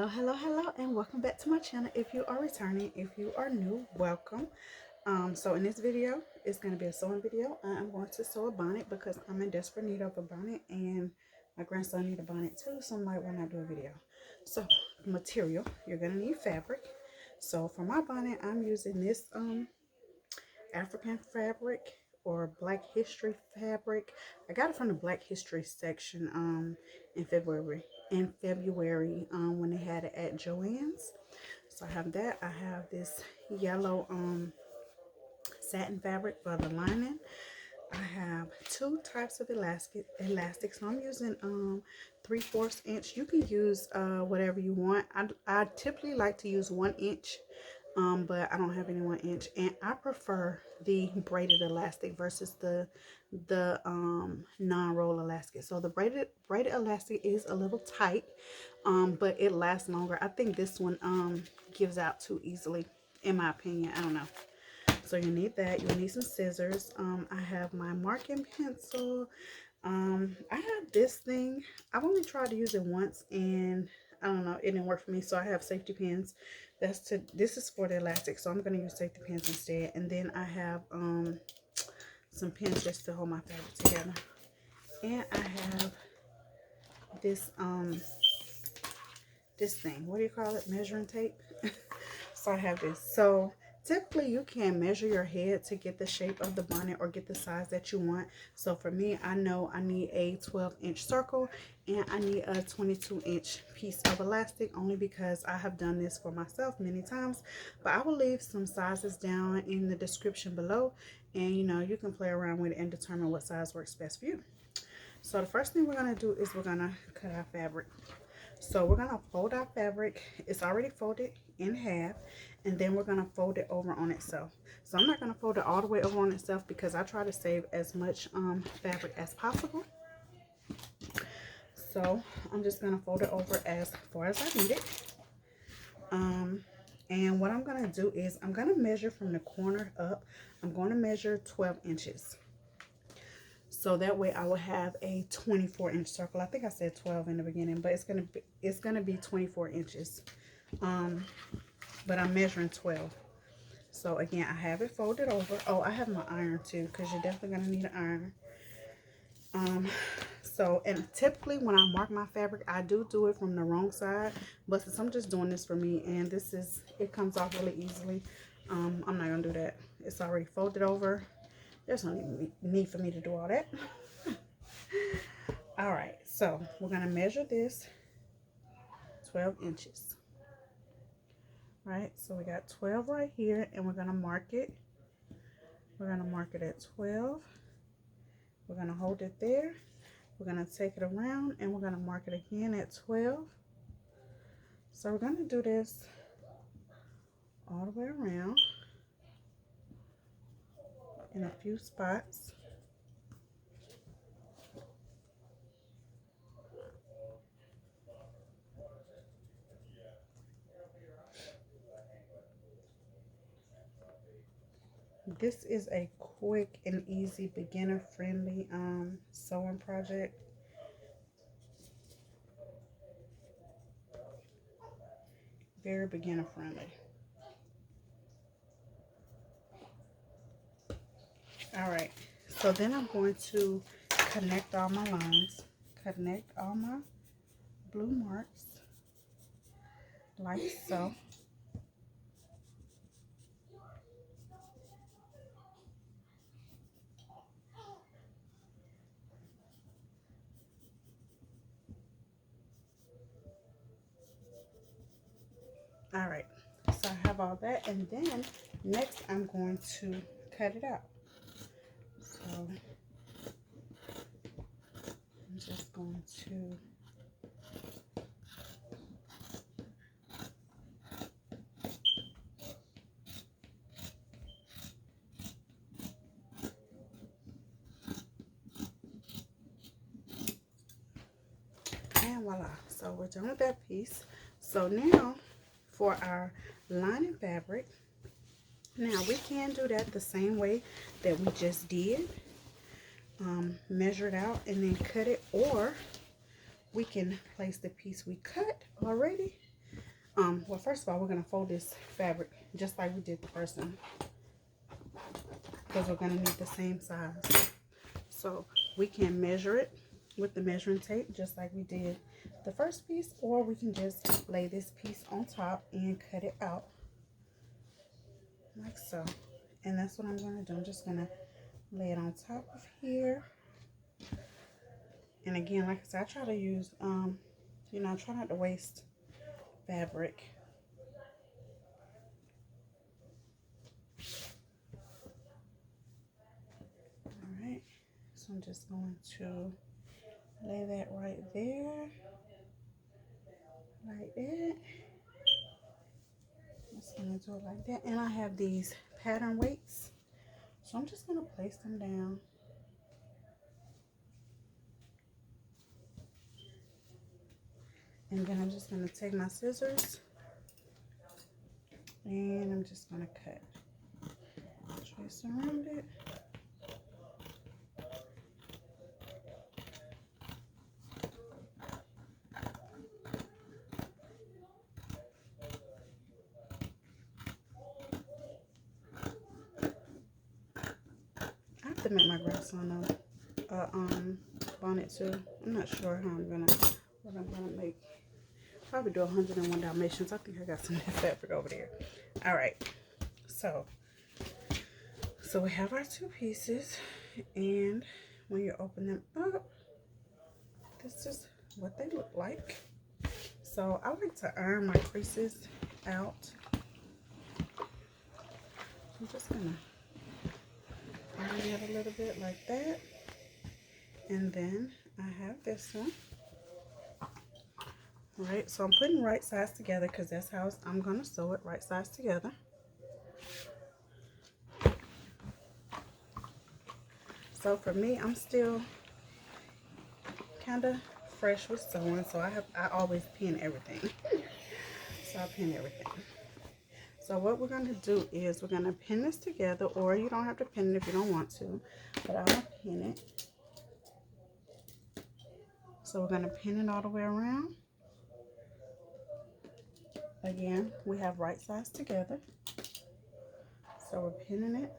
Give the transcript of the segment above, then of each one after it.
Hello, and welcome back to my channel. If you are returning, if you are new, welcome. So in this video, it's going to be a sewing video. I'm going to sew a bonnet because I'm in desperate need of a bonnet, and my grandson need a bonnet too. So I'm like, why not do a video? So material, you're going to need fabric. So for my bonnet, I'm using this African fabric or Black History fabric. I got it from the Black History section in February when they had it at Joann's. So I have that. I have this yellow satin fabric for the lining. I have two types of elastic. So I'm using 3/4 inch. You can use whatever you want. I typically like to use 1 inch, but I don't have any 1 inch, and I prefer the braided elastic versus the non-roll elastic. So the braided elastic is a little tight, but it lasts longer. I think this one gives out too easily, in my opinion. I don't know. So you need that. You'll need some scissors. I have my marking pencil. I have this thing. I've only tried to use it once, and I don't know, it didn't work for me. So I have safety pins. This is for the elastic, so I'm gonna use safety pins instead. And then I have some pins just to hold my fabric together. And I have this this thing. What do you call it? Measuring tape. So I have this. So typically you can measure your head to get the shape of the bonnet or get the size that you want. So for me, I know I need a 12-inch circle and I need a 22-inch piece of elastic, only because I have done this for myself many times. But I will leave some sizes down in the description below, and you can play around with it and determine what size works best for you. So the first thing we're going to do is we're going to cut our fabric. So we're going to fold our fabric. It's already folded in half, and then we're going to fold it over on itself. So I'm not going to fold it all the way over on itself because I try to save as much fabric as possible. So I'm just going to fold it over as far as I need it. And what I'm going to do is I'm going to measure from the corner up. I'm going to measure 12 inches. So that way I will have a 24-inch circle. I think I said 12 in the beginning, but it's gonna be 24 inches. But I'm measuring 12. So again, I have it folded over. Oh, I have my iron too, because you're definitely gonna need an iron. And typically when I mark my fabric, I do it from the wrong side. But since I'm just doing this for me, and it comes off really easily, I'm not gonna do that. It's already folded over. There's no need for me to do all that. All right, so we're going to measure this 12 inches. All right, so we got 12 right here, and we're going to mark it. We're going to mark it at 12. We're going to hold it there. We're going to take it around, and we're going to mark it again at 12. So we're going to do this all the way around in a few spots. This is a quick and easy beginner friendly sewing project. Very beginner friendly. All right, so then I'm going to connect all my lines, connect all my blue marks like so. All right, so I have all that, and then next I'm going to cut it out. So I'm just going to and voila. So we're done with that piece. So now for our lining fabric, now we can do that the same way that we just did. Measure it out and then cut it, or we can place the piece we cut already Well, first of all, we're going to fold this fabric just like we did the first one, because we're going to need the same size. So we can measure it with the measuring tape just like we did the first piece, or we can just lay this piece on top and cut it out like so. And that's what I'm going to do. I'm just going to lay it on top of here. And again, like I said, I try to use, you know, I try not to waste fabric. All right, so I'm just going to lay that right there, like that. Just gonna do it like that. And I have these pattern weights, so I'm just gonna place them down. And then I'm just gonna take my scissors and I'm just gonna cut. Trace around it. I have to make my grandson a bonnet too. I'm not sure how what I'm gonna make. Probably do 101 Dalmatians. I think I got some of that fabric over there. All right, so we have our two pieces, and when you open them up, this is what they look like. So I like to iron my creases out. I'm just gonna iron it a little bit like that. And then I have this one. Right, so I'm putting right sides together because that's how I'm gonna sew it, right sides together. So for me, I'm still kind of fresh with sewing, so I always pin everything. So I pin everything. So what we're gonna do is we're gonna pin this together, or you don't have to pin it if you don't want to, but I'm gonna pin it. So we're gonna pin it all the way around. Again, we have right sides together. So we're pinning it.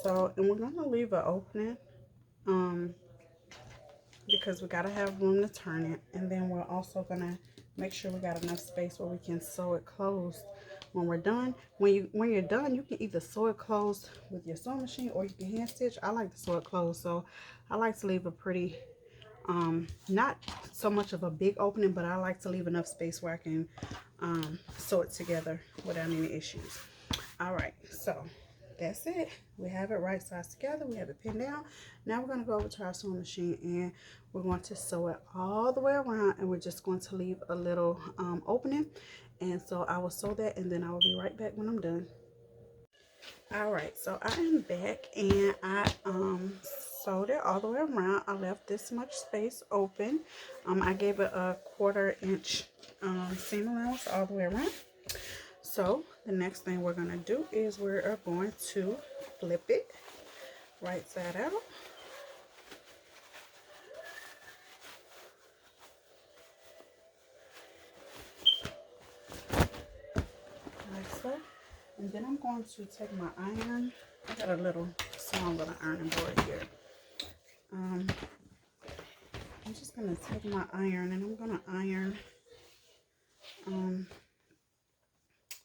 So, and we're gonna leave an opening, because we gotta have room to turn it, and then we're also gonna make sure we got enough space where we can sew it closed when we're done. When you're done, you can either sew it closed with your sewing machine or you can hand stitch. I like to sew it closed, so I like to leave a pretty, not so much of a big opening, but I like to leave enough space where I can sew it together without any issues. All right, so that's it. We have it right sides together. We have it pinned down. Now we're going to go over to our sewing machine and we're going to sew it all the way around, and we're just going to leave a little opening. And so I will sew that, and then I will be right back when I'm done. All right, so I am back, and I sewed it all the way around. I left this much space open. I gave it a 1/4 inch seam allowance all the way around. So the next thing we're going to do is we're going to flip it right side out. Like so. And then I'm going to take my iron. I got a little small little ironing board here. I'm just going to take my iron and I'm going to iron,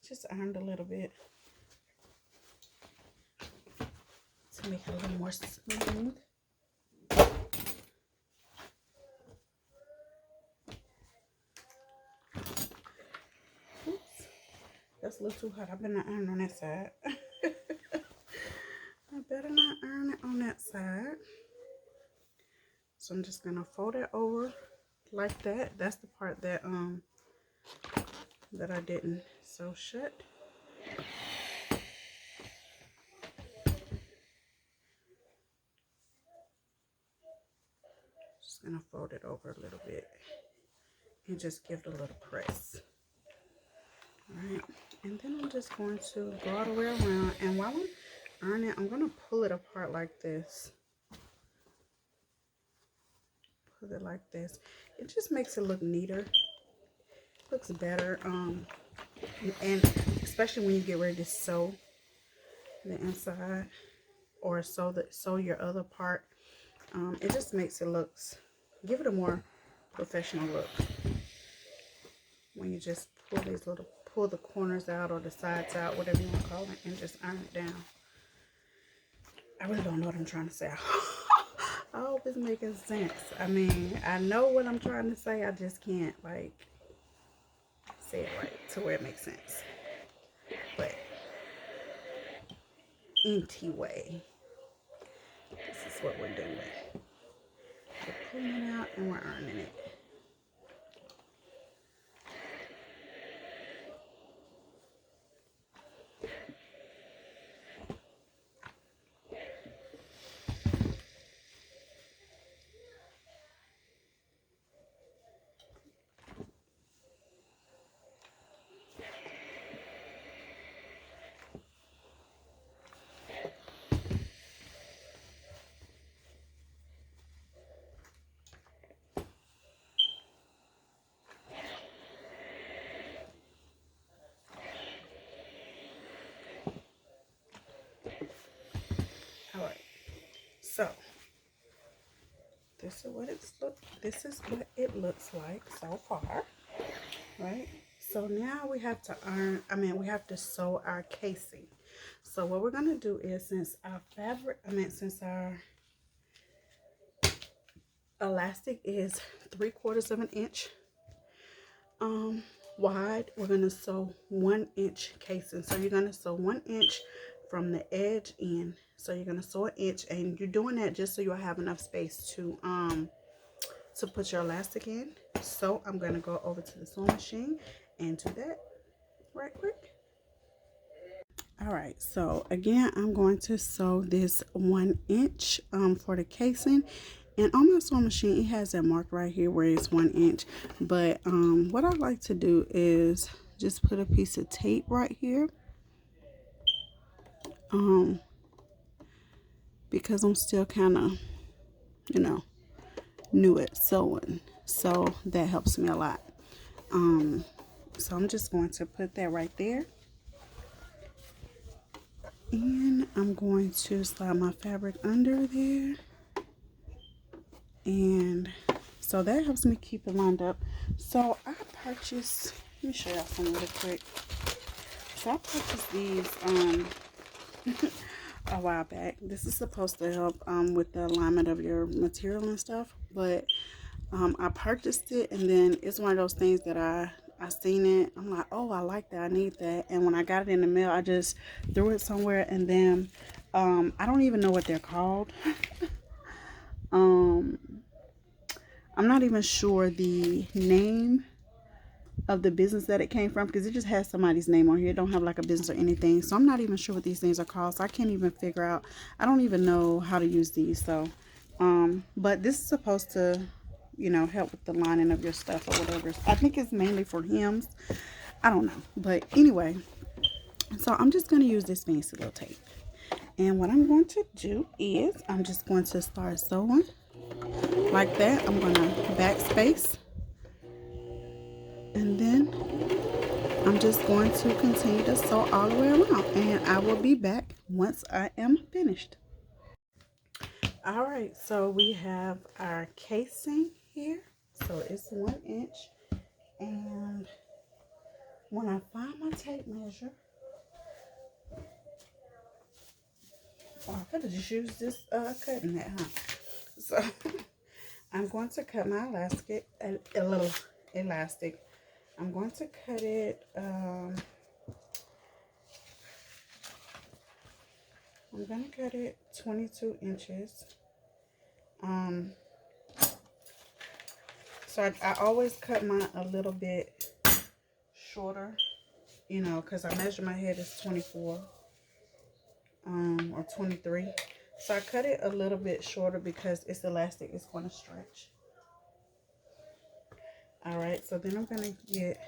just ironed a little bit to make it a little more smooth. Oops, that's a little too hot. I better not iron on that side. I better not iron it on that side. So I'm just gonna fold it over like that. That's the part that I didn't sew shut. Just gonna fold it over a little bit and just give it a little press. All right, and then I'm just going to go all the way around, and while I'm ironing, I'm gonna pull it apart like this. Pull it like this. It just makes it look neater. Looks better. And especially when you get ready to sew the inside or sew your other part, it just makes it give it a more professional look when you just pull the corners out or the sides out, whatever you want to call it, and just iron it down. I really don't know what I'm trying to say. I hope it's making sense. I mean, I know what I'm trying to say, I just can't like say it right to where it makes sense. But anyway, this is what we're doing. We're pulling it out and we're ironing it. All right. So this is what it looks like so far, right? So now we have to we have to sew our casing. So what we're gonna do is, since our elastic is 3/4 of an inch wide, we're gonna sew 1 inch casing. So you're gonna sew 1 inch from the edge in. So you're gonna sew 1 inch, and you're doing that just so you'll have enough space to put your elastic in. So I'm gonna go over to the sewing machine and do that right quick. All right, so again, I'm going to sew this 1 inch for the casing. And on my sewing machine, it has that mark right here where it's 1 inch. But what I like to do is just put a piece of tape right here. Because I'm still kind of, new at sewing. So that helps me a lot. So I'm just going to put that right there. And I'm going to slide my fabric under there. And so that helps me keep it lined up. So I purchased, let me show y'all something really quick. So I purchased these a while back. This is supposed to help with the alignment of your material and stuff. But I purchased it, and then it's one of those things that I seen it. I'm like, oh, I like that. I need that. And when I got it in the mail, I just threw it somewhere, and then I don't even know what they're called. I'm not even sure the name of the business that it came from, because it just has somebody's name on here. It don't have like a business or anything. So I'm not even sure what these things are called. So I can't even figure out. I don't even know how to use these. So, but this is supposed to, help with the lining of your stuff or whatever. I think it's mainly for hems. I don't know. But anyway, so I'm just going to use this fancy little tape. And what I'm going to do is I'm just going to start sewing like that. I'm going to backspace. And then I'm just going to continue to sew all the way around. And I will be back once I am finished. All right, so we have our casing here. So it's 1 inch. And when I find my tape measure, I could have just used this cutting net, huh? So I'm going to cut my elastic, a little elastic. I'm going to cut it, I'm going to cut it 22 inches. So I always cut mine a little bit shorter, you know, because I measure my head is 24 or 23. So I cut it a little bit shorter because it's elastic. It's going to stretch. All right, so then I'm going to get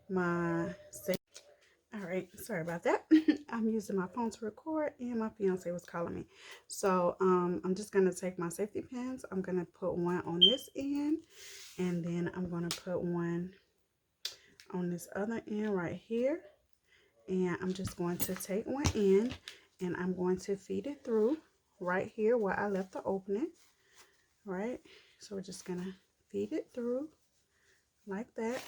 my... All right, sorry about that. I'm using my phone to record and my fiance was calling me. So I'm just going to take my safety pins. I'm going to put one on this end, and then I'm going to put one on this other end right here. And I'm just going to take one end and I'm going to feed it through right here where I left the opening. Right, so we're just going to feed it through like that.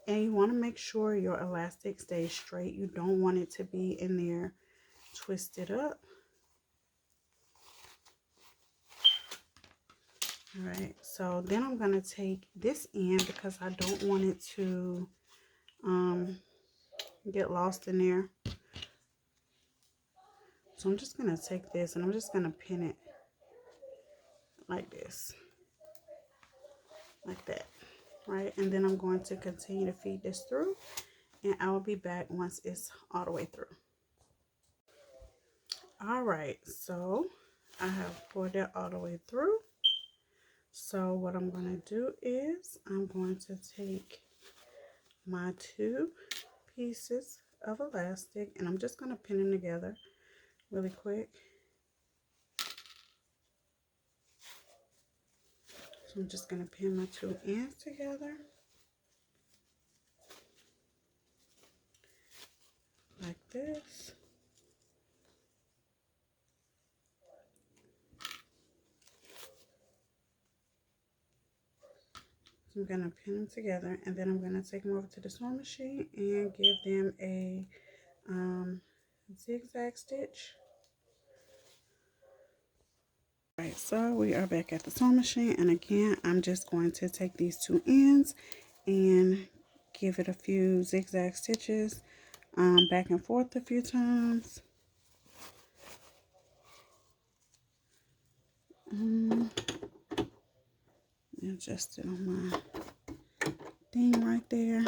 And you want to make sure your elastic stays straight. You don't want it to be in there twisted up. All right, so then I'm going to take this end because I don't want it to get lost in there. So I'm just going to take this and I'm just going to pin it like this, like that, right? And then I'm going to continue to feed this through, and I will be back once it's all the way through. All right, so I have poured it all the way through. So what I'm going to do is I'm going to take my 2 pieces of elastic and I'm just going to pin them together really quick. So I'm just going to pin my 2 ends together like this. So I'm going to pin them together, and then I'm going to take them over to the sewing machine and give them a zigzag stitch. Alright, so we are back at the sewing machine, and again I'm just going to take these 2 ends and give it a few zigzag stitches back and forth a few times. Adjust it on my thing right there.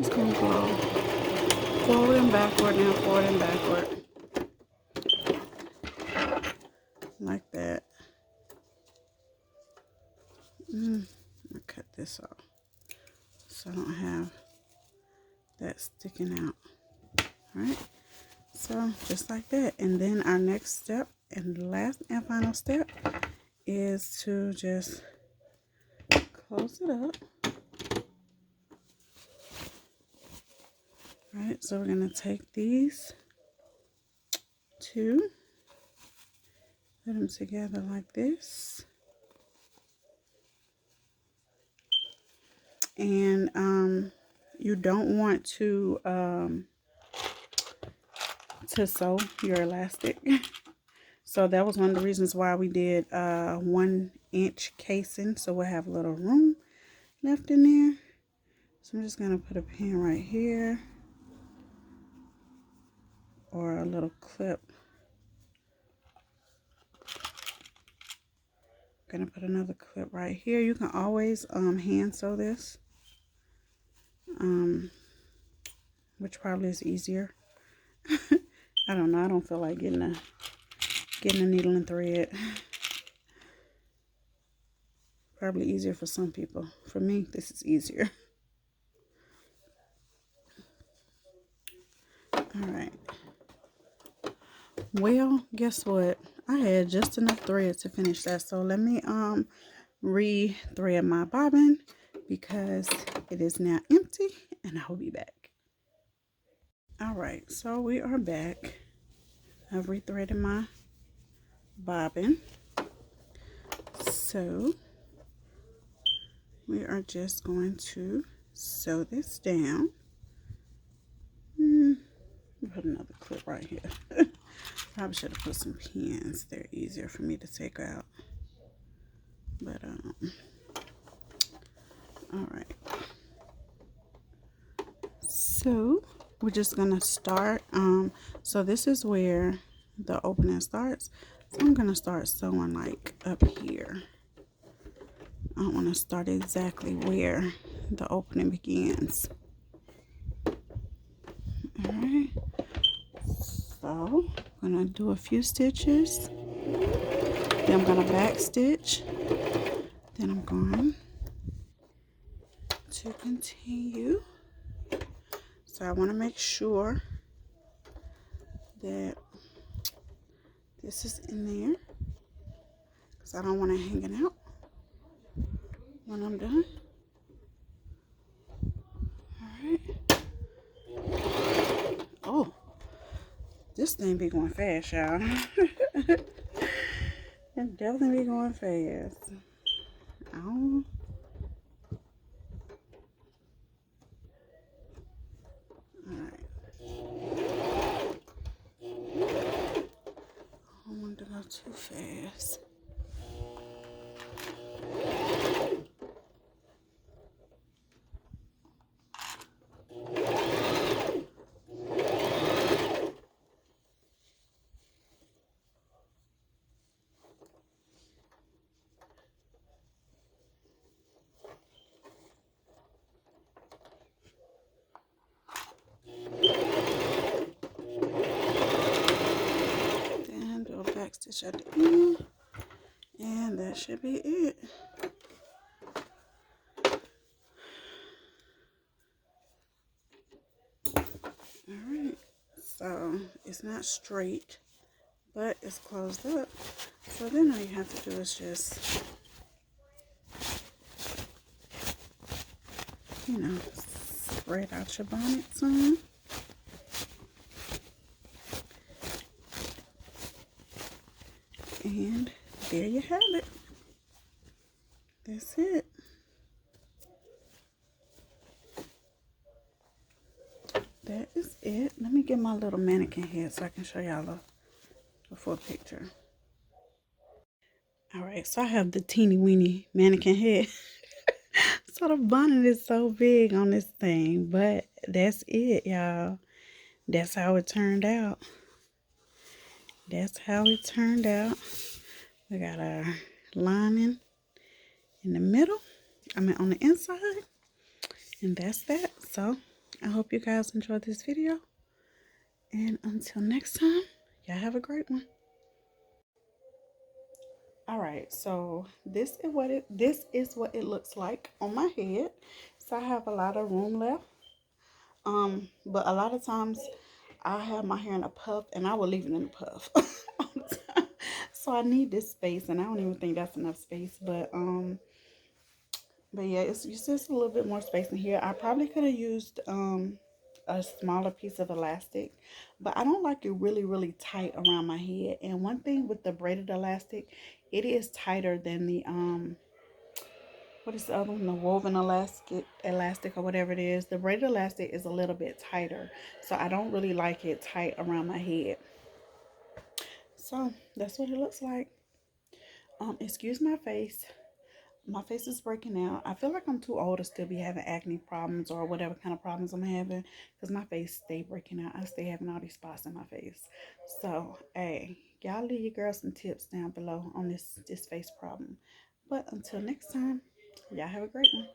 It's going to go forward and backward and forward and backward. Like that. I'll cut this off so I don't have that sticking out. Alright, so just like that. And then our next step and last and final step is to just close it up. Alright, so we're going to take these 2, put them together like this. And you don't want to sew your elastic. So that was one of the reasons why we did 1-inch casing, so we'll have a little room left in there. So I'm just going to put a pin right here, or a little clip. I'm going to put another clip right here. You can always hand sew this, which probably is easier. I don't know. I don't feel like getting a needle and thread. Probably easier for some people. For me, this is easier. Alright. Well, guess what? I had just enough thread to finish that. So let me re-thread my bobbin because it is now empty, and I will be back. Alright, so we are back. I've rethreaded my bobbin. So we are just going to sew this down. Put another clip right here. Probably should have put some pins. They're easier for me to take out. But all right. So we're just gonna start. So this is where the opening starts. So I'm gonna start sewing like up here. I don't want to start exactly where the opening begins. All right. So I'm gonna do a few stitches. Then I'm gonna back stitch. Then I'm going to continue. So I want to make sure that this is in there because I don't want it hanging out when I'm done. Alright. Oh, this thing be going fast, y'all. It definitely be going fast. Oh. Alright. I don't want to go too fast. Then do a back stitch at the end. And that should be it. Alright. So it's not straight, but it's closed up. So then all you have to do is just, you know, spread out your bonnet some. And there you have it. That's it. That is it. Let me get my little mannequin head so I can show y'all a full picture. Alright, so I have the teeny weeny mannequin head. So the bonnet is so big on this thing, but that's it, y'all. That's how it turned out. That's how it turned out. We got our lining in the middle. I mean on the inside. And that's that. So I hope you guys enjoyed this video. And until next time, y'all have a great one. Alright, so this is what it looks like on my head. So I have a lot of room left. But a lot of times I have my hair in a puff and I will leave it in a puff all the time. So I need this space and I don't even think that's enough space. But yeah, it's just a little bit more space in here. I probably could have used a smaller piece of elastic, but I don't like it really, really tight around my head. And one thing with the braided elastic, it is tighter than the what is the other one? The woven elastic or whatever it is. The braided elastic is a little bit tighter, so I don't really like it tight around my head. So that's what it looks like. Excuse my face. My face is breaking out. I feel like I'm too old to still be having acne problems or whatever kind of problems I'm having, because my face stay breaking out. I stay having all these spots in my face. So, hey, y'all leave your girl some tips down below on this face problem. But until next time, y'all have a great one.